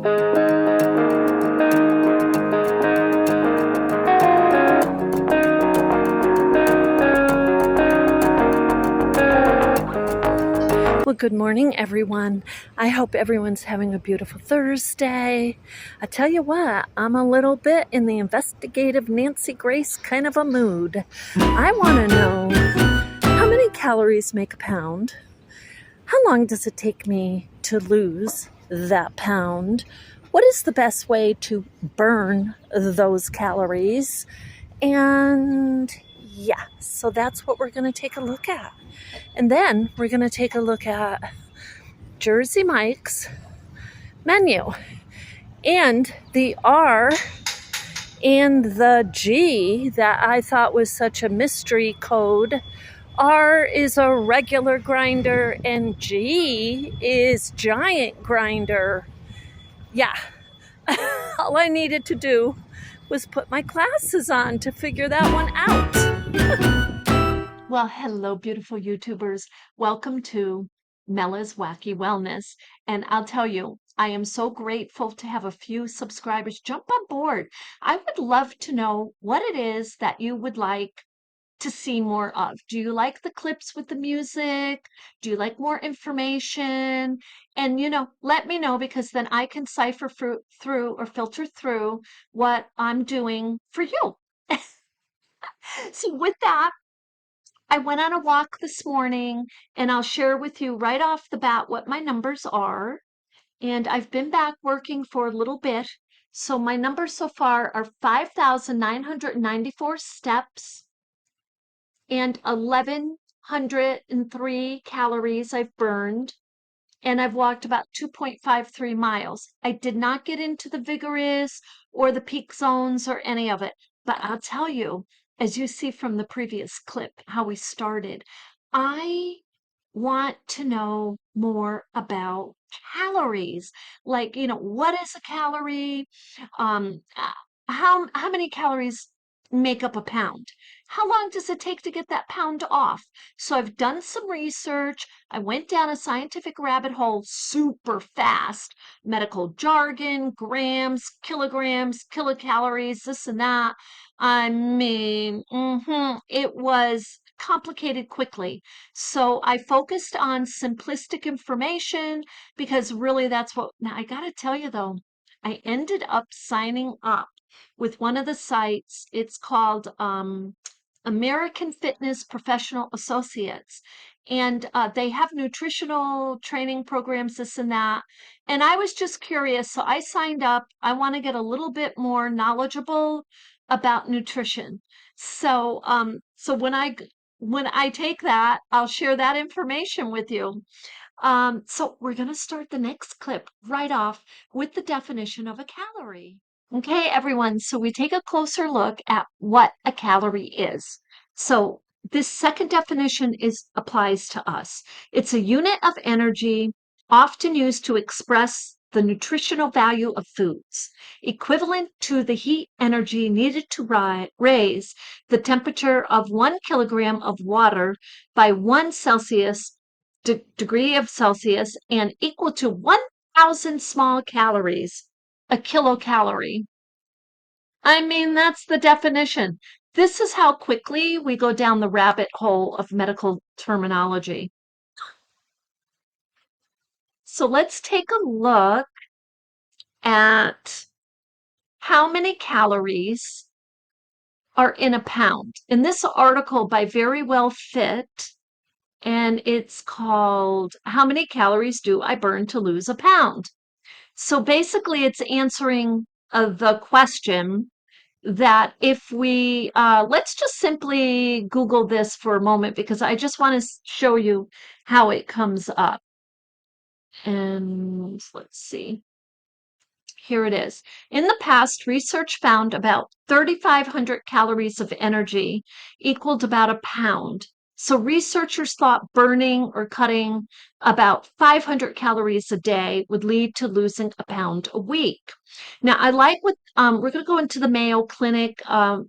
Well, good morning, everyone. I hope everyone's having a beautiful Thursday. I tell you what, I'm a little bit in the investigative Nancy Grace kind of a mood. I want to know, how many calories make a pound? How long does it take me to lose that pound? What is the best way to burn those calories? And yeah, so that's what we're going to take a look at. And then we're going to take a look at Jersey Mike's menu. And the R and the G that I thought was such a mystery code. R is a regular grinder and G is giant grinder. Yeah, all I needed to do was put my glasses on to figure that one out. Well, hello, beautiful YouTubers. Welcome to Mella's Wacky Wellness. And I'll tell you, I am so grateful to have a few subscribers jump on board. I would love to know what it is that you would like to see more of. Do you like the clips with the music? Do you like more information? And, let me know, because then I can cipher through or filter through what I'm doing for you. So with that, I went on a walk this morning, and I'll share with you right off the bat what my numbers are. And I've been back working for a little bit. So my numbers so far are 5,994 steps and 1,103 calories I've burned. And I've walked about 2.53 miles. I did not get into the vigorous or the peak zones or any of it. But I'll tell you, as you see from the previous clip, how we started, I want to know more about calories. Like, what is a calorie? How many calories make up a pound? How long does it take to get that pound off? So I've done some research. I went down a scientific rabbit hole super fast. Medical jargon, grams, kilograms, kilocalories, this and that. I mean, it was complicated quickly. So I focused on simplistic information, because really that's what, now I gotta tell you though, I ended up signing up with one of the sites. It's called American Fitness Professional Associates. And they have nutritional training programs, this and that. And I was just curious. So I signed up. I want to get a little bit more knowledgeable about nutrition. So when I take that, I'll share that information with you. So we're going to start the next clip right off with the definition of a calorie. Okay, everyone, so we take a closer look at what a calorie is. So this second definition applies to us. It's a unit of energy often used to express the nutritional value of foods, equivalent to the heat energy needed to raise the temperature of 1 kilogram of water by 1 degree of Celsius, and equal to 1,000 small calories, a kilocalorie. I mean, that's the definition. This is how quickly we go down the rabbit hole of medical terminology. So let's take a look at how many calories are in a pound. In this article by Very Well Fit, and it's called How Many Calories Do I Burn to Lose a Pound? So basically, it's answering the question that if we, let's just simply Google this for a moment, because I just want to show you how it comes up. And let's see. Here it is. In the past, research found about 3,500 calories of energy equaled about a pound. So researchers thought burning or cutting about 500 calories a day would lead to losing a pound a week. Now, I like what we're going to go into the Mayo Clinic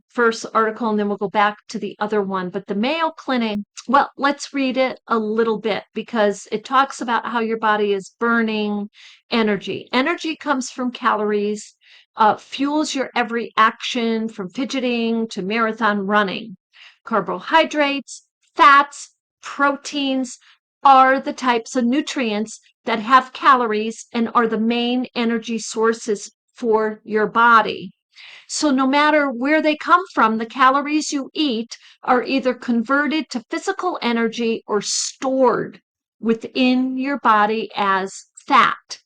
first article, and then we'll go back to the other one. But the Mayo Clinic, well, let's read it a little bit because it talks about how your body is burning energy. Energy comes from calories, fuels your every action from fidgeting to marathon running. Carbohydrates, fats, proteins are the types of nutrients that have calories and are the main energy sources for your body. So, no matter where they come from, the calories you eat are either converted to physical energy or stored within your body as fat.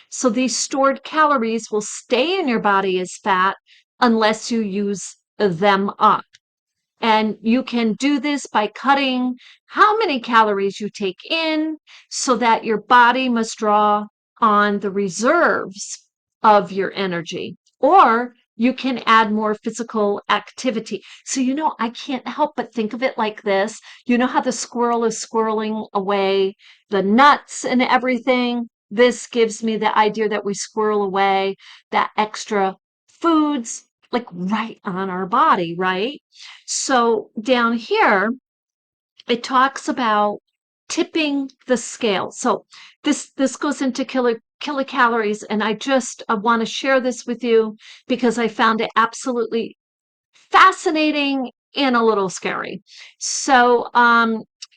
So, these stored calories will stay in your body as fat unless you use them up. And you can do this by cutting how many calories you take in so that your body must draw on the reserves of your energy. Or you can add more physical activity. So, I can't help but think of it like this. You know how the squirrel is squirreling away the nuts and everything? This gives me the idea that we squirrel away that extra foods like right on our body, right? So down here, it talks about tipping the scale. So this goes into kilocalories, and I just want to share this with you because I found it absolutely fascinating and a little scary. So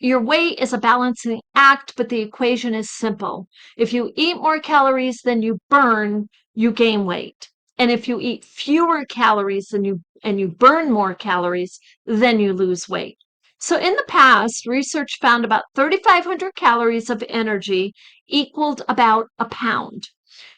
your weight is a balancing act, but the equation is simple. If you eat more calories than you burn, you gain weight. And if you eat fewer calories than you burn more calories, then you lose weight. So in the past, research found about 3,500 calories of energy equaled about a pound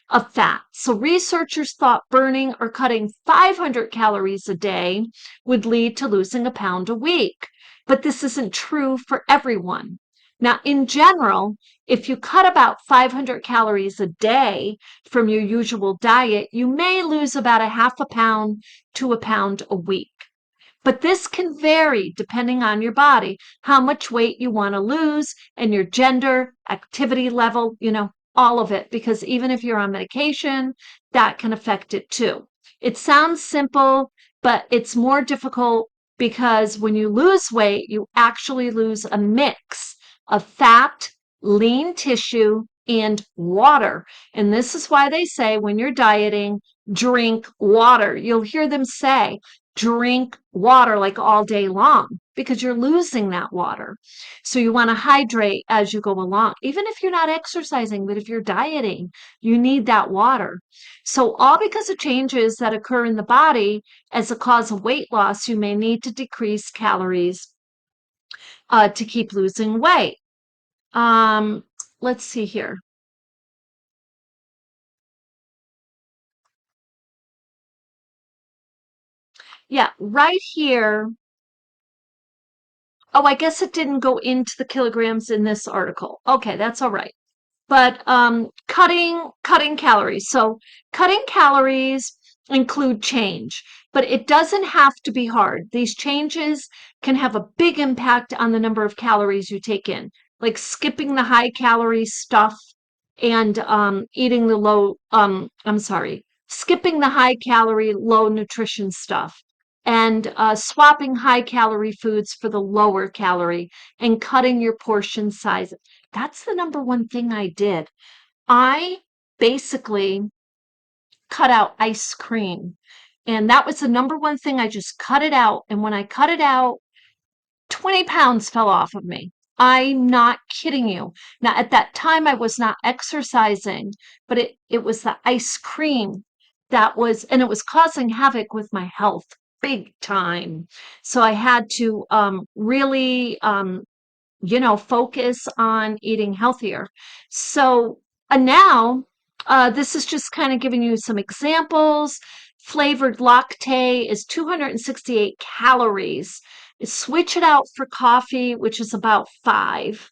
of fat. So researchers thought burning or cutting 500 calories a day would lead to losing a pound a week. But this isn't true for everyone. Now, in general, if you cut about 500 calories a day from your usual diet, you may lose about a half a pound to a pound a week. But this can vary depending on your body, how much weight you want to lose, and your gender, activity level, all of it, because even if you're on medication, that can affect it too. It sounds simple, but it's more difficult because when you lose weight, you actually lose a mix of fat, lean tissue, and water. And this is why they say when you're dieting, drink water. You'll hear them say, drink water like all day long because you're losing that water. So you want to hydrate as you go along. Even if you're not exercising, but if you're dieting, you need that water. So all because of changes that occur in the body as a cause of weight loss, you may need to decrease calories to keep losing weight. Let's see here. Yeah, right here. Oh, I guess it didn't go into the kilograms in this article. Okay, that's all right. But cutting calories. So cutting calories include change, but it doesn't have to be hard. These changes can have a big impact on the number of calories you take in, like skipping the high calorie stuff and eating the skipping the high calorie, low nutrition stuff and swapping high calorie foods for the lower calorie and cutting your portion size. That's the number one thing I did. I basically cut out ice cream. And that was the number one thing. I just cut it out. And when I cut it out, 20 pounds fell off of me. I'm not kidding you. Now, at that time, I was not exercising, but it was the ice cream and it was causing havoc with my health big time. So I had to really focus on eating healthier. So now, this is just kind of giving you some examples. Flavored latte is 268 calories. Switch it out for coffee, which is about 5.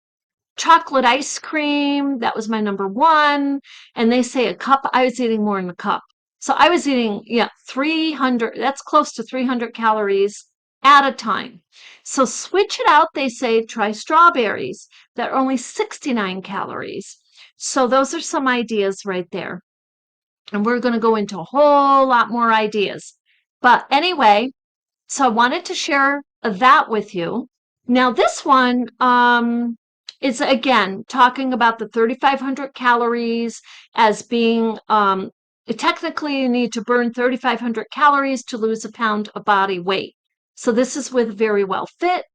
Chocolate ice cream, that was my number 1. And they say a cup, I was eating more than a cup. So I was eating, 300, that's close to 300 calories at a time. So switch it out. They say try strawberries that are only 69 calories. So those are some ideas right there. And we're going to go into a whole lot more ideas. But anyway, so I wanted to share that with you. Now, this one is again talking about the 3,500 calories as being technically you need to burn 3,500 calories to lose a pound of body weight. So this is with Very Well Fit,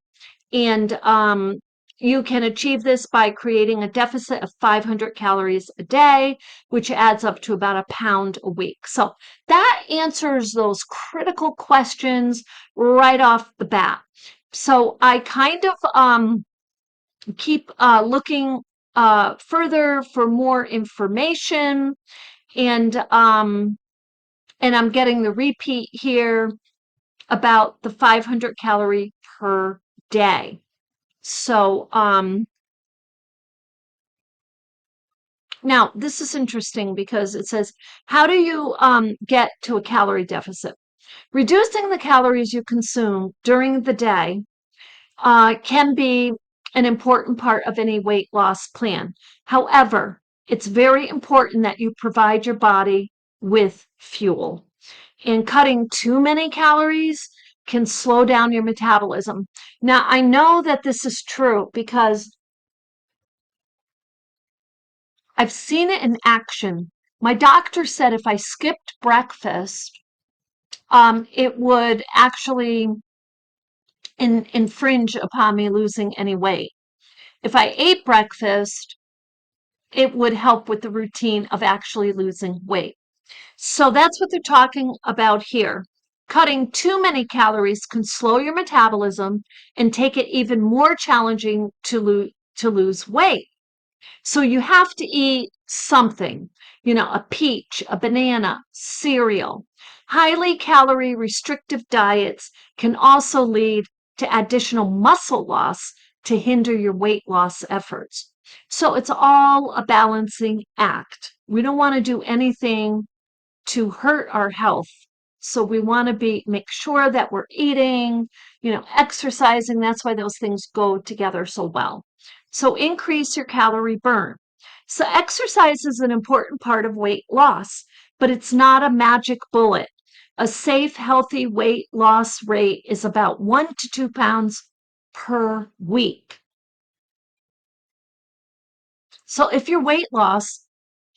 and you can achieve this by creating a deficit of 500 calories a day, which adds up to about a pound a week. So that answers those critical questions right off the bat. So I kind of keep looking further for more information, and I'm getting the repeat here about the 500 calorie per day. So now this is interesting because it says, how do you get to a calorie deficit? Reducing the calories you consume during the day can be an important part of any weight loss plan. However, it's very important that you provide your body with fuel. And cutting too many calories can slow down your metabolism. Now, I know that this is true because I've seen it in action. My doctor said if I skipped breakfast, it would actually infringe upon me losing any weight. If I ate breakfast, it would help with the routine of actually losing weight. So that's what they're talking about here. Cutting too many calories can slow your metabolism and take it even more challenging to lose weight. So you have to eat something, a peach, a banana, cereal. Highly calorie restrictive diets can also lead to additional muscle loss to hinder your weight loss efforts. So it's all a balancing act. We don't want to do anything to hurt our health. So we want to make sure that we're eating, exercising. That's why those things go together so well. So increase your calorie burn. So exercise is an important part of weight loss, but it's not a magic bullet. A safe, healthy weight loss rate is about 1 to 2 pounds per week. So if your weight loss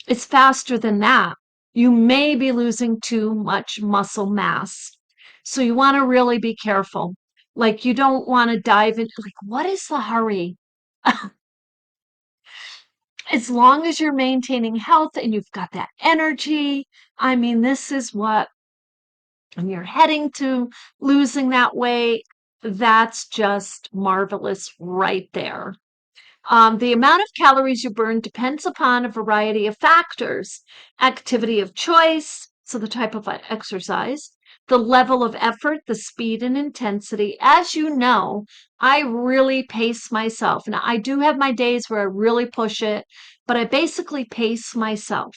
is faster than that, you may be losing too much muscle mass. So you want to really be careful. Like you don't want to dive in, like, what is the hurry? As long as you're maintaining health and you've got that energy, I mean, this is what, and you're heading to losing that weight, that's just marvelous right there. The amount of calories you burn depends upon a variety of factors: activity of choice, so the type of exercise, the level of effort, the speed and intensity. As you know, I really pace myself. Now, I do have my days where I really push it, but I basically pace myself.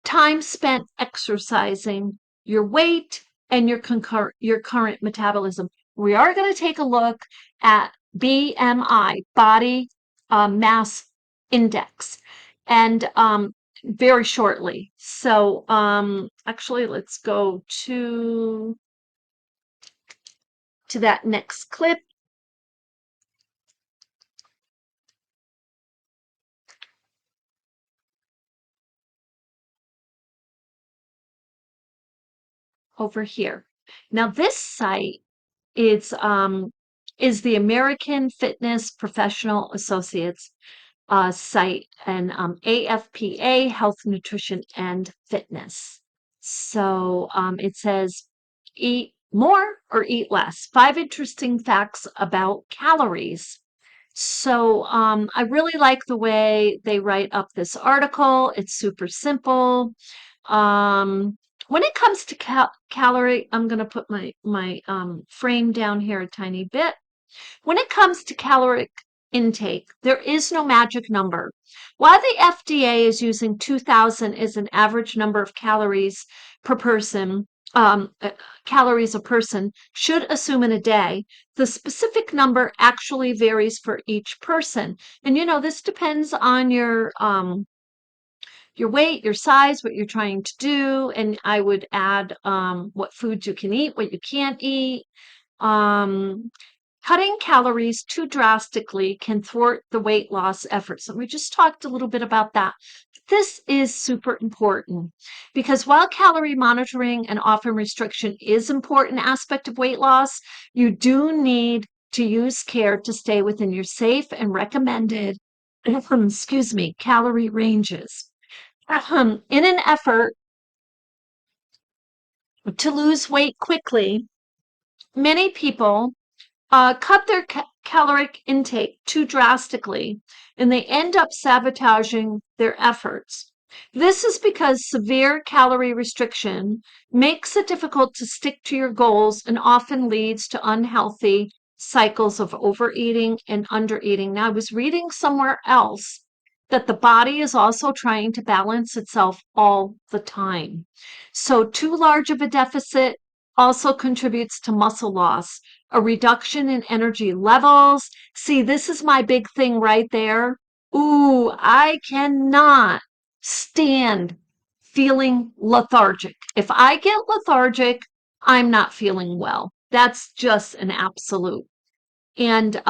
Time spent exercising, your weight, and your current metabolism. We are going to take a look at BMI, body mass index, and very shortly. So actually, let's go to that next clip. Over here. Now this site is the American Fitness Professional Associates site, and AFPA, Health, Nutrition, and Fitness. So it says, eat more or eat less. 5 interesting facts about calories. So I really like the way they write up this article. It's super simple. When it comes to calorie, I'm going to put my frame down here a tiny bit. When it comes to caloric intake, there is no magic number. While the FDA is using 2,000 as an average number of calories per person, um, uh, calories a person should assume in a day, the specific number actually varies for each person. And this depends on your weight, your size, what you're trying to do, and I would add what foods you can eat, what you can't eat. Um, Cutting calories too drastically can thwart the weight loss efforts. And we just talked a little bit about that. This is super important because while calorie monitoring and often restriction is an important aspect of weight loss, you do need to use care to stay within your safe and recommended, excuse me, calorie ranges. In an effort to lose weight quickly, many people cut their caloric intake too drastically and they end up sabotaging their efforts. This is because severe calorie restriction makes it difficult to stick to your goals and often leads to unhealthy cycles of overeating and undereating. Now, I was reading somewhere else that the body is also trying to balance itself all the time. So, too large of a deficit also contributes to muscle loss, a reduction in energy levels. See, this is my big thing right there. Ooh, I cannot stand feeling lethargic. If I get lethargic, I'm not feeling well. That's just an absolute. And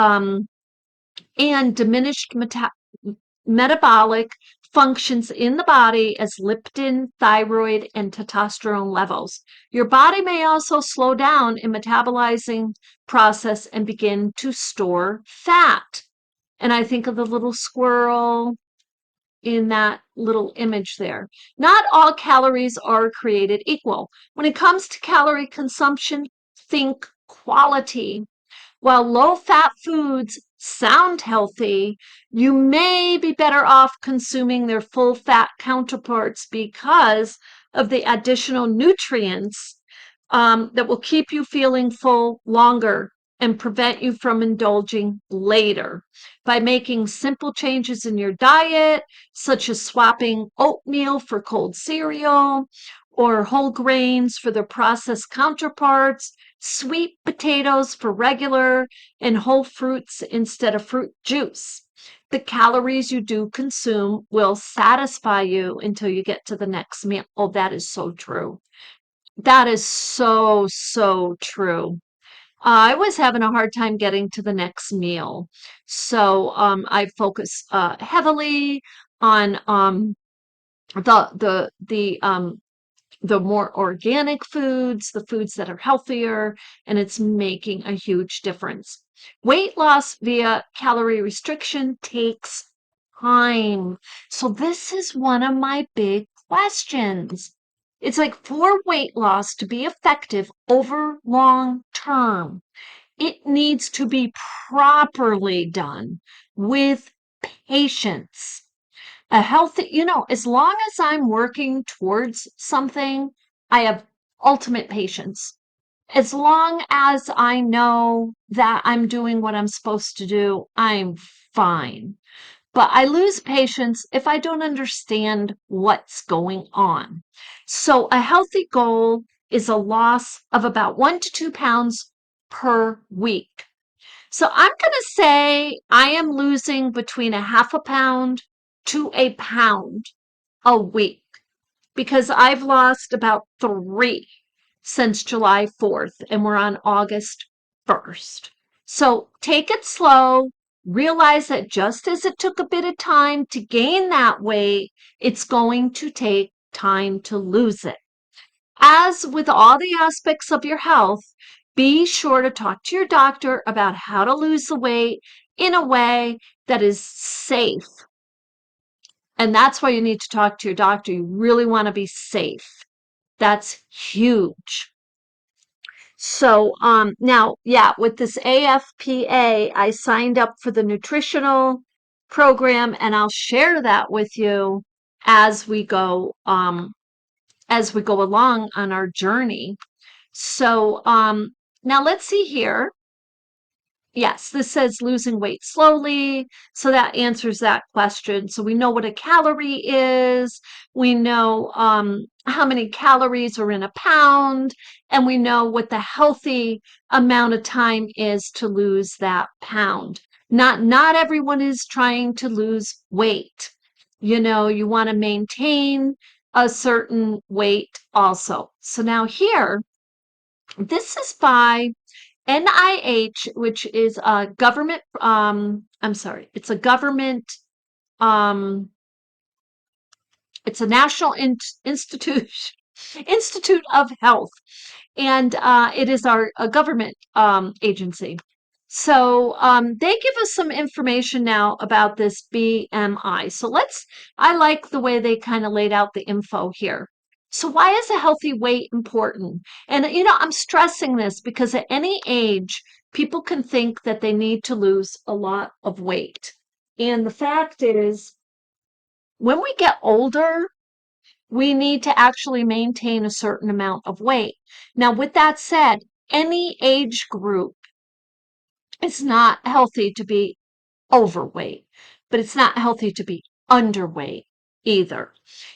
diminished metabolic functions in the body as leptin, thyroid, and testosterone levels. Your body may also slow down in metabolizing process and begin to store fat. And I think of the little squirrel in that little image there. Not all calories are created equal. When it comes to calorie consumption, think quality. While low-fat foods sound healthy, you may be better off consuming their full-fat counterparts because of the additional nutrients that will keep you feeling full longer and prevent you from indulging later. By making simple changes in your diet, such as swapping oatmeal for cold cereal or whole grains for their processed counterparts, sweet potatoes for regular, and whole fruits instead of fruit juice. The calories you do consume will satisfy you until you get to the next meal. Oh, that is so true. That is so, so true. I was having a hard time getting to the next meal. So I focus heavily on the more organic foods, the foods that are healthier, and it's making a huge difference. Weight loss via calorie restriction takes time. So this is one of my big questions. It's like for weight loss to be effective over long term, it needs to be properly done with patience. A healthy, as long as I'm working towards something, I have ultimate patience. As long as I know that I'm doing what I'm supposed to do, I'm fine. But I lose patience if I don't understand what's going on. So a healthy goal is a loss of about 1 to 2 pounds per week. So I'm going to say I am losing between a half a pound to a pound a week because I've lost about 3 since July 4th and we're on August 1st. So take it slow. Realize that just as it took a bit of time to gain that weight, it's going to take time to lose it. As with all the aspects of your health, be sure to talk to your doctor about how to lose the weight in a way that is safe. And that's why you need to talk to your doctor. You really want to be safe. That's huge. So now, yeah, with this AFPA, I signed up for the nutritional program, and I'll share that with you as we go along on our journey. So now let's see here. Yes, this says losing weight slowly. So that answers that question. So we know what a calorie is. We know how many calories are in a pound. And we know what the healthy amount of time is to lose that pound. Not everyone is trying to lose weight. You want to maintain a certain weight also. So now here, this is by NIH, which is a government, I'm sorry, it's a government, um, it's a National Institute, Institute of Health, and it is a government agency. So they give us some information now about this BMI. So I like the way they kind of laid out the info here. So why is a healthy weight important? And I'm stressing this because at any age, people can think that they need to lose a lot of weight. And the fact is, when we get older, we need to actually maintain a certain amount of weight. Now, with that said, any age group, it's not healthy to be overweight, but it's not healthy to be underweight either.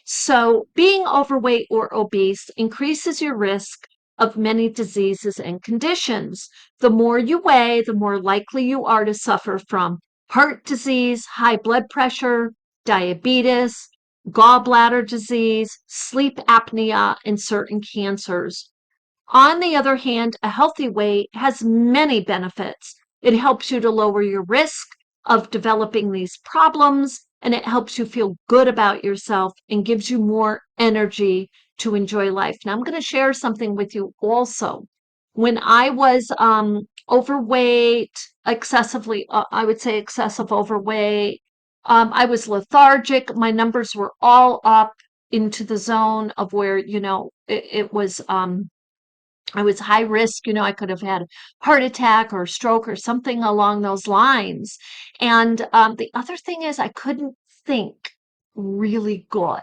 So, being overweight or obese increases your risk of many diseases and conditions. The more you weigh, the more likely you are to suffer from heart disease, high blood pressure, diabetes, gallbladder disease, sleep apnea, and certain cancers. On the other hand, a healthy weight has many benefits. It helps you to lower your risk of developing these problems, and it helps you feel good about yourself and gives you more energy to enjoy life. Now, I'm going to share something with you also. When I was overweight, excessively, I would say excessive overweight, I was lethargic. My numbers were all up into the zone of where, it was I was high risk, I could have had a heart attack or a stroke or something along those lines. And the other thing is, I couldn't think really good.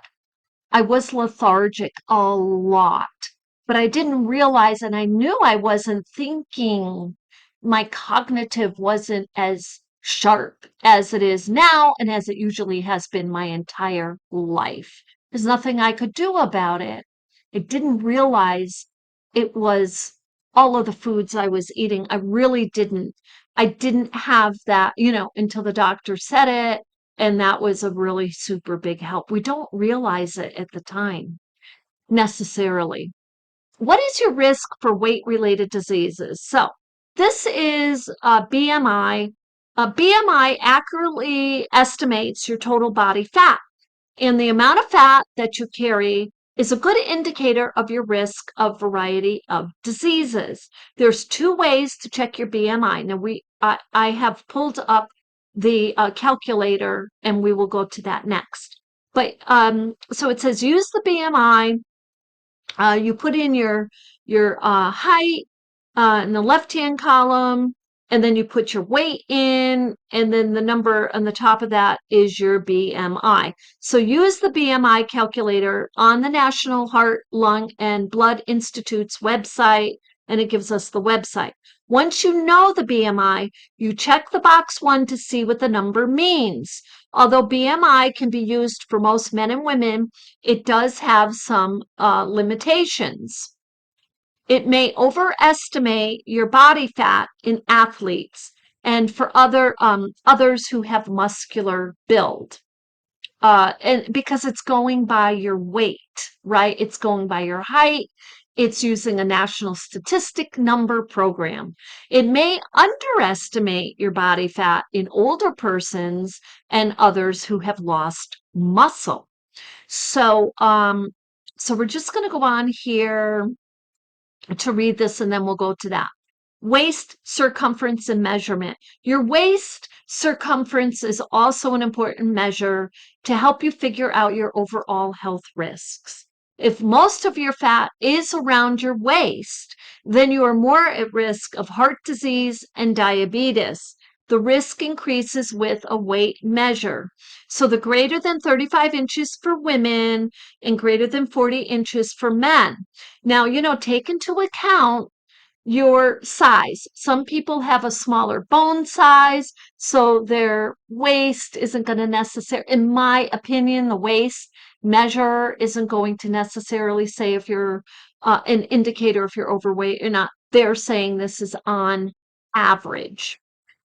I was lethargic a lot, but I didn't realize, and I knew I wasn't thinking. My cognitive wasn't as sharp as it is now, and as it usually has been my entire life. There's nothing I could do about it. I didn't realize it was all of the foods I was eating. I really didn't. I didn't have that, until the doctor said it. And that was a really super big help. We don't realize it at the time necessarily. What is your risk for weight-related diseases? So this is BMI. BMI accurately estimates your total body fat, and the amount of fat that you carry is a good indicator of your risk of variety of diseases. There's two ways to check your BMI. Now I have pulled up the calculator, and we will go to that next. But so it says use the BMI. You put in your height in the left-hand column, and then you put your weight in, and then the number on the top of that is your BMI. So use the BMI calculator on the National Heart, Lung, and Blood Institute's website, and it gives us the website. Once you know the BMI, you check the box 1 to see what the number means. Although BMI can be used for most men and women, it does have some limitations. It may overestimate your body fat in athletes and for others who have muscular build. And because it's going by your weight, right? It's going by your height. It's using a national statistic number program. It may underestimate your body fat in older persons and others who have lost muscle. So, so we're just going to go on here to read this, and then we'll go to that. Waist circumference and measurement. Your waist circumference is also an important measure to help you figure out your overall health risks. If most of your fat is around your waist, then you are more at risk of heart disease and diabetes. The risk increases with a weight measure. So the greater than 35 inches for women and greater than 40 inches for men. Now, take into account your size. Some people have a smaller bone size, so their waist isn't going to necessarily, in my opinion, the waist measure isn't going to necessarily say if you're an indicator if you're overweight or not. They're saying this is on average.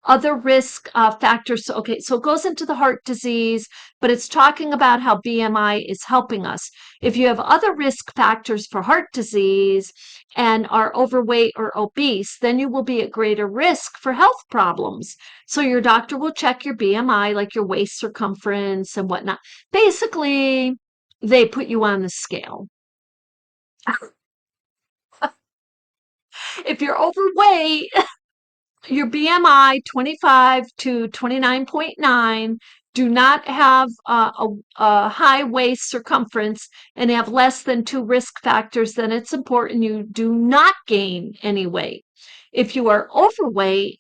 Other risk factors. Okay, so it goes into the heart disease, but it's talking about how BMI is helping us. If you have other risk factors for heart disease and are overweight or obese, then you will be at greater risk for health problems. So your doctor will check your BMI, like your waist circumference and whatnot. Basically, they put you on the scale. If you're overweight, your BMI 25 to 29.9, do not have a high waist circumference, and have less than 2 risk factors, then it's important you do not gain any weight. If you are overweight,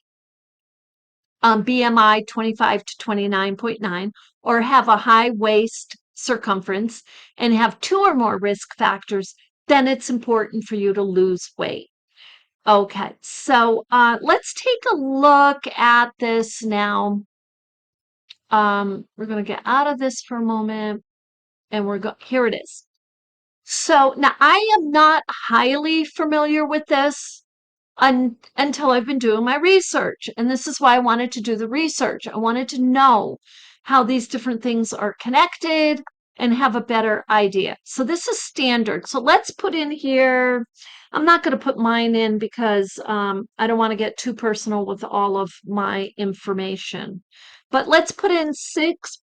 BMI 25 to 29.9, or have a high waist circumference and have 2 or more risk factors, then it's important for you to lose weight. Okay, so let's take a look at this now. We're going to get out of this for a moment, and here it is. So now I am not highly familiar with this until I've been doing my research, and this is why I wanted to do the research. I wanted to know how these different things are connected and have a better idea. So this is standard. So let's put in here, I'm not going to put mine in because I don't want to get too personal with all of my information. But let's put in 6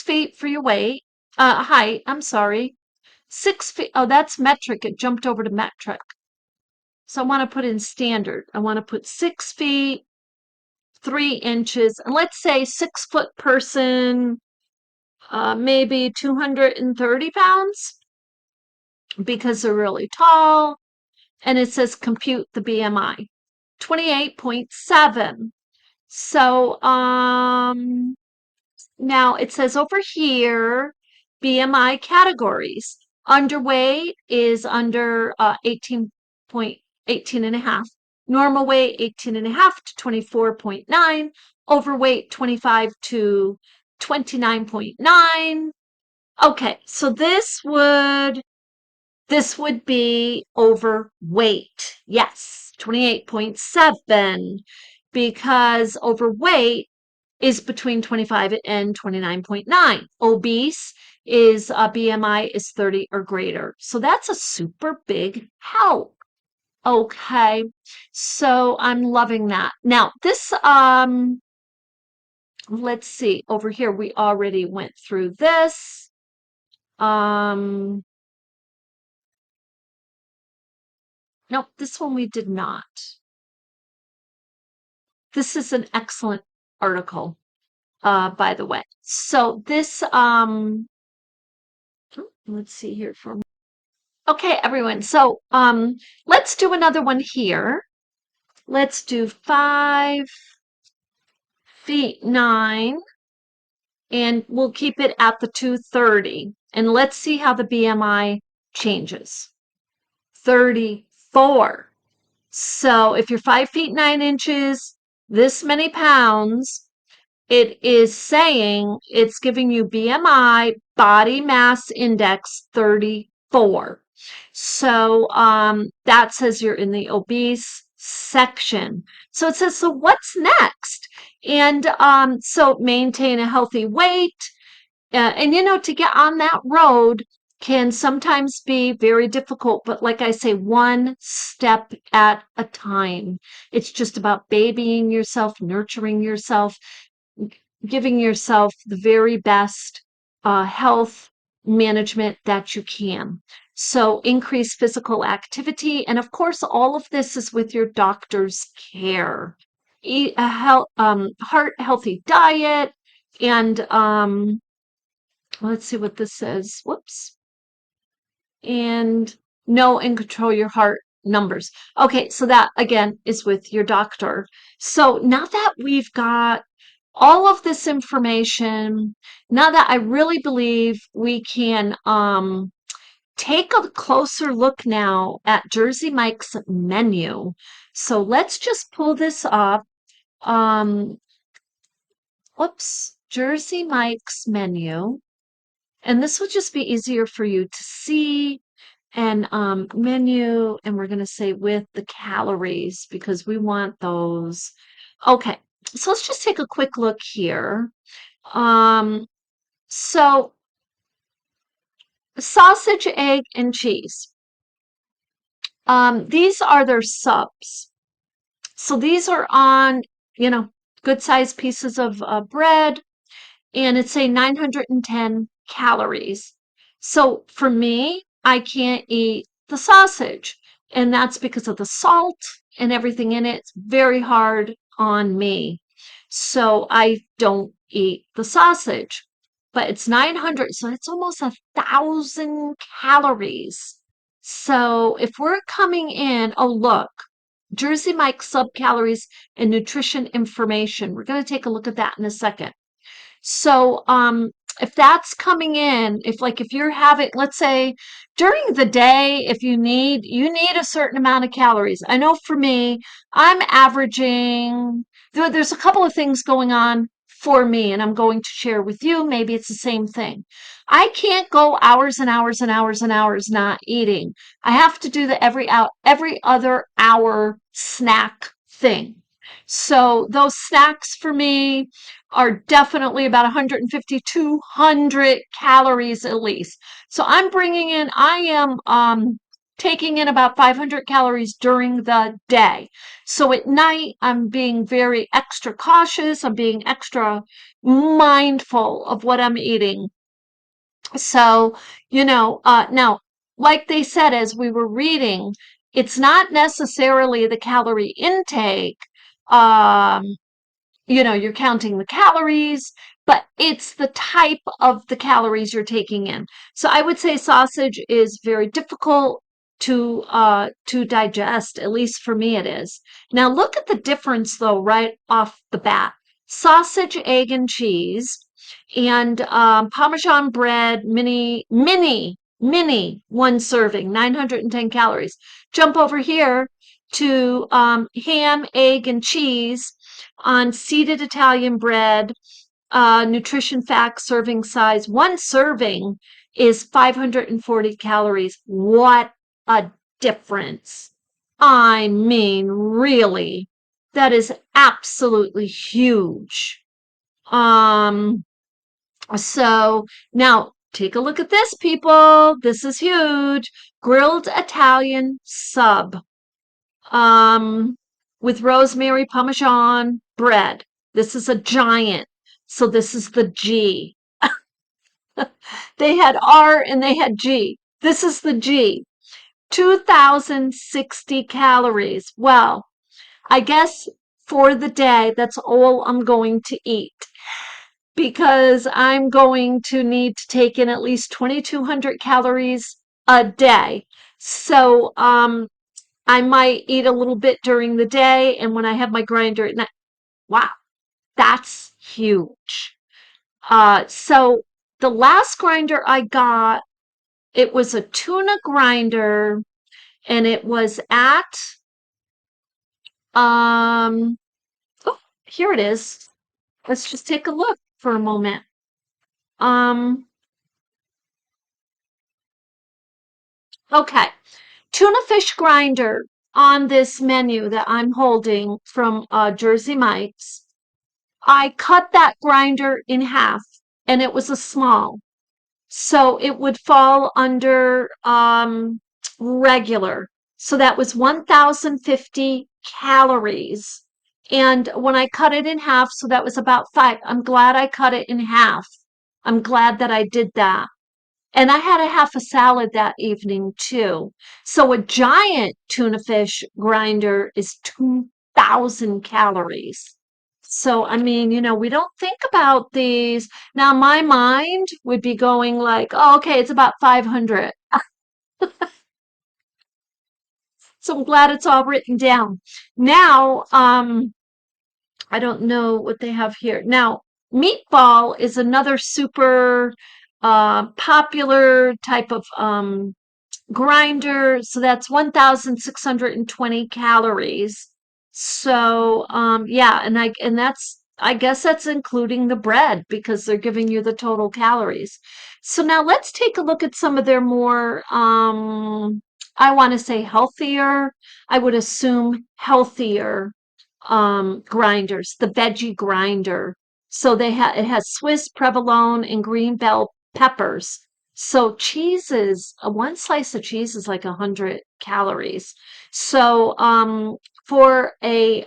feet for your weight, height, I'm sorry. 6 feet, oh, that's metric. It jumped over to metric. So I want to put in standard. I want to put 6 feet, 3 inches, and let's say 6-foot person, maybe 230 pounds because they're really tall. And it says compute the BMI, 28.7. So, now it says over here, BMI categories. Underweight is under 18 and a half. Normal weight, 18 and a half to 24.9. Overweight, 25 to 29.9. Okay, so this would be overweight. Yes, 28.7, because overweight is between 25 and 29.9. Obese is BMI is 30 or greater. So that's a super big help. Okay, so I'm loving that. Now this, let's see, over here we already went through this. Nope, this one we did not. This is an excellent article, by the way. So this, let's see here for. Okay, everyone. So let's do another one here. Let's do 5 feet 9, and we'll keep it at the 230. And let's see how the BMI changes. 34. So if you're 5 feet 9 inches, this many pounds, it is saying it's giving you BMI, body mass index 34. So that says you're in the obese section. So it says, so what's next? And so maintain a healthy weight. And to get on that road can sometimes be very difficult, but like I say, one step at a time. It's just about babying yourself, nurturing yourself, giving yourself the very best health management that you can. So increase physical activity. And of course, all of this is with your doctor's care. Eat a heart healthy diet, and let's see what this says. Whoops. And know and control your heart numbers. Okay, so that again is with your doctor. So now that we've got all of this information, now that I really believe we can take a closer look now at Jersey Mike's menu. So let's just pull this up. Um, Whoops, Jersey Mike's menu. And this will just be easier for you to see. And menu, and we're going to say with the calories because we want those. Okay, so let's just take a quick look here. So sausage, egg, and cheese. These are their subs. So these are on, you know, good sized pieces of bread, and it's a 910 calories. So for me, I can't eat the sausage, and that's because of the salt and everything in it. It's very hard on me. So I don't eat the sausage, but it's 900, so it's almost 1,000 calories. So if we're coming in, oh, look, Jersey Mike's sub calories and nutrition information. We're going to take a look at that in a second. So, if that's coming in, if you're having, let's say during the day, if you need a certain amount of calories. I know for me, I'm averaging, there's a couple of things going on for me, and I'm going to share with you. Maybe it's the same thing. I can't go hours and hours and hours and hours not eating. I have to do the every other hour snack thing. So those snacks for me are definitely about 150, 200 calories at least. So I am taking in about 500 calories during the day. So at night, I'm being very extra cautious. I'm being extra mindful of what I'm eating. So, now, like they said, as we were reading, it's not necessarily the calorie intake. Um, you're counting the calories, but it's the type of the calories you're taking in. So I would say sausage is very difficult to digest, at least for me it is. Now look at the difference though, right off the bat. Sausage, egg, and cheese, and Parmesan bread, mini, one serving, 910 calories. Jump over here to ham, egg, and cheese on seeded Italian bread, nutrition facts, serving size. One serving is 540 calories. What a difference. I mean, really, that is absolutely huge. Um, so now take a look at this, people. This is huge. Grilled Italian sub. Um, with rosemary Parmesan bread. This is a giant. So this is the G. They had R and they had G. This is the G. 2,060 calories. Well, I guess for the day, that's all I'm going to eat because I'm going to need to take in at least 2,200 calories a day. So, I might eat a little bit during the day, and when I have my grinder at night, wow, that's huge. So the last grinder I got, it was a tuna grinder, and it was at um oh, here it is. Let's just take a look for a moment. Um, okay. Tuna fish grinder on this menu that I'm holding from Jersey Mike's. I cut that grinder in half, and it was a small. So it would fall under regular. So that was 1,050 calories. And when I cut it in half, so that was about five. I'm glad I cut it in half. I'm glad that I did that. And I had a half a salad that evening too. So a giant tuna fish grinder is 2,000 calories. So, I mean, we don't think about these. Now, my mind would be going like, oh, okay, it's about 500. So I'm glad it's all written down. Now, I don't know what they have here. Now, meatball is another super popular type of grinder. So that's 1,620 calories. So yeah, and that's I guess that's including the bread because they're giving you the total calories. So now let's take a look at some of their more I want to say healthier, I would assume healthier grinders, the veggie grinder. So it has Swiss, provolone, and green bell peppers. So cheeses, one slice of cheese is like 100 calories. So for a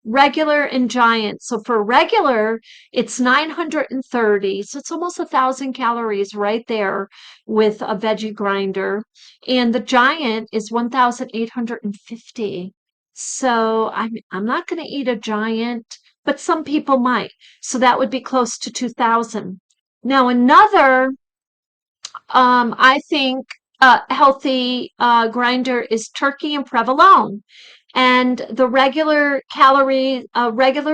regular and giant, so for regular, it's 930. So it's almost 1,000 calories right there with a veggie grinder. And the giant is 1,850. So I'm not going to eat a giant, but some people might. So that would be close to 2,000. Now another I think healthy grinder is turkey and provolone. And the regular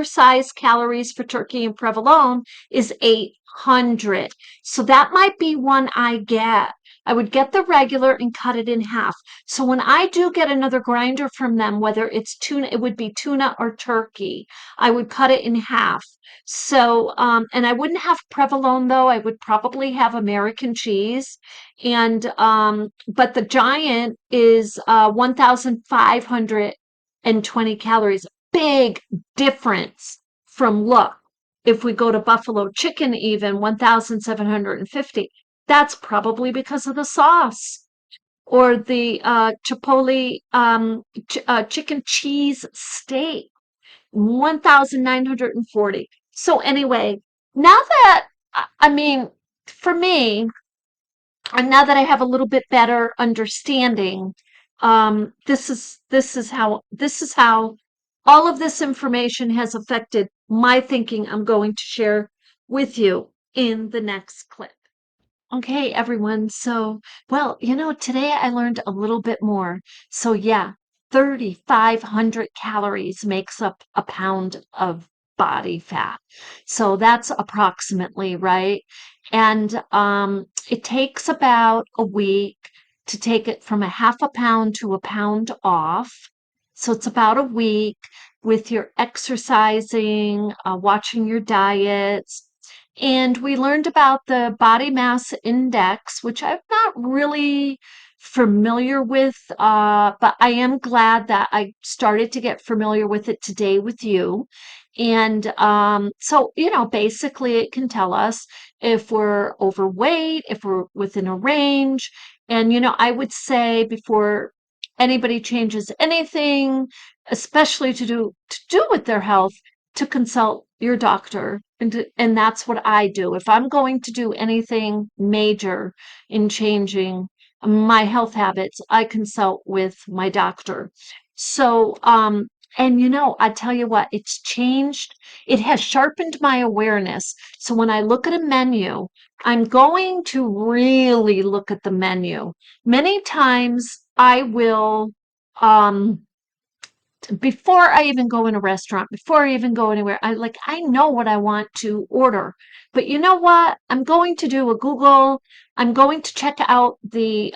size calories for turkey and provolone is 800. So that might be one I get. I would get the regular and cut it in half. So when I do get another grinder from them, whether it's tuna, it would be tuna or turkey, I would cut it in half. So, and I wouldn't have provolone though. I would probably have American cheese. And, but the giant is 1,520 calories. Big difference from look. If we go to buffalo chicken, even 1,750, that's probably because of the sauce or the chipotle chicken cheese steak. 1,940. So anyway, now that I mean, for me, and now that I have a little bit better understanding, this is how all of this information has affected my thinking. I'm going to share with you in the next clip. Okay, everyone. So, well, today I learned a little bit more. So, yeah, 3,500 calories makes up a pound of body fat. So that's approximately, right? And it takes about a week to take it from a half a pound to a pound off. So it's about a week with your exercising, watching your diets, and we learned about the body mass index, which I'm not really familiar with, but I am glad that I started to get familiar with it today with you. And so, basically, it can tell us if we're overweight, if we're within a range. And, I would say before anybody changes anything, especially to do with their health, to consult your doctor. And that's what I do. If I'm going to do anything major in changing my health habits, I consult with my doctor. So, and I tell you what, it's changed. It has sharpened my awareness. So when I look at a menu, I'm going to really look at the menu. Many times I will, um, before I even go in a restaurant, before I even go anywhere, I know what I want to order. But you know what? I'm going to do a Google. I'm going to check out the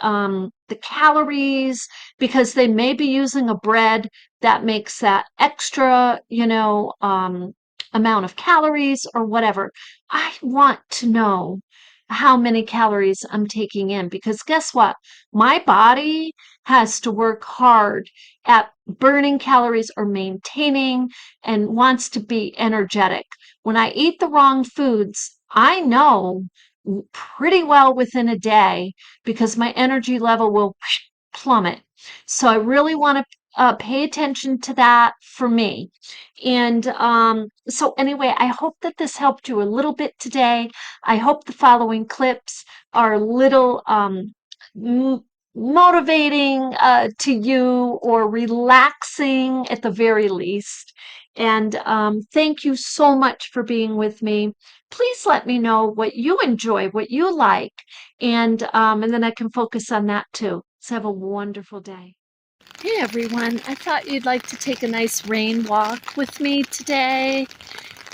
calories because they may be using a bread that makes that extra, amount of calories or whatever. I want to know how many calories I'm taking in because guess what? My body has to work hard at burning calories or maintaining and wants to be energetic. When I eat the wrong foods, I know pretty well within a day because my energy level will plummet. So I really want to pay attention to that for me. And so, anyway, I hope that this helped you a little bit today. I hope the following clips are a little m- motivating to you or relaxing at the very least. And thank you so much for being with me. Please let me know what you enjoy, what you like, and then I can focus on that too. So have a wonderful day. Hey everyone, I thought you'd like to take a nice rain walk with me today.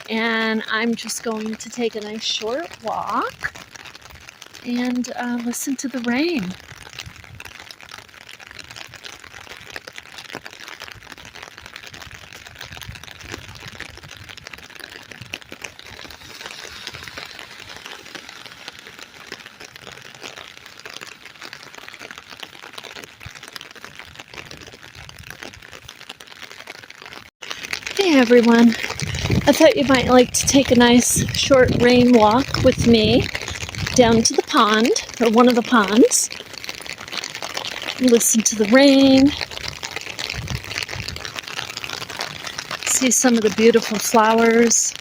And I'm just going to take a nice short walk and listen to the rain. Hey everyone, I thought you might like to take a nice short rain walk with me down to the pond, or one of the ponds. Listen to the rain. See some of the beautiful flowers